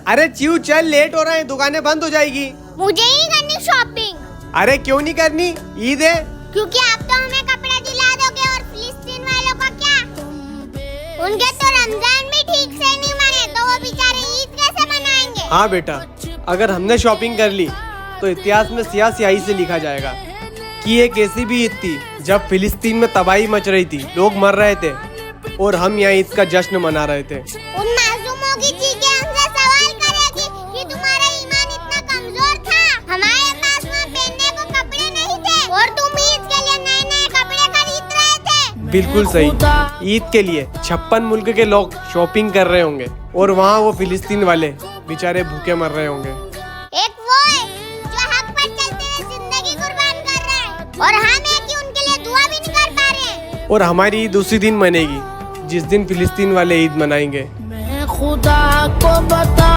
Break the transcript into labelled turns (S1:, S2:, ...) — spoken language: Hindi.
S1: अरे च्यू चल, लेट हो रहा है, दुकानें बंद हो जाएगी।
S2: मुझे ही करनी शॉपिंग।
S1: अरे क्यों नहीं करनी, ईद है।
S2: क्योंकि आप तो हमें कपड़ा दिला दोगे और फिलिस्तीन वालों का क्या? उनके तो रमजान भी ठीक से नहीं माने तो वो बेचारे ईद कैसे मनाएंगे?
S1: हाँ बेटा, अगर हमने शॉपिंग कर ली तो इतिहास में स्याही से लिखा जाएगा कि एक ऐसी भी ईद थी जब फिलिस्तीन में तबाही मच रही थी, लोग मर रहे थे और हम यहाँ ईद का जश्न मना रहे थे।
S2: उन मासूमों की चीखें हमसे सवाल करेगी कि तुम्हारा ईमान इतना कमजोर था, हमारे पास वहाँ पहनने को कपड़े नहीं थे और तुम ईद के लिए नए नए कपड़े खरीद रहे थे।
S1: बिल्कुल सही, ईद के लिए 56 मुल्क के लोग शॉपिंग कर रहे होंगे और वहाँ वो फिलिस्तीन वाले बेचारे भूखे मर रहे होंगे।
S2: एक वो है जो हक पर चलते हुए जिंदगी कुर्बान कर रहा है और हम है कि उनके लिए दुआ भी नहीं कर पा रहे हैं।
S1: और हमारी ईद उसी दिन मनेगी जिस दिन फिलिस्तीन वाले ईद मनाएंगे।
S3: खुदा को बता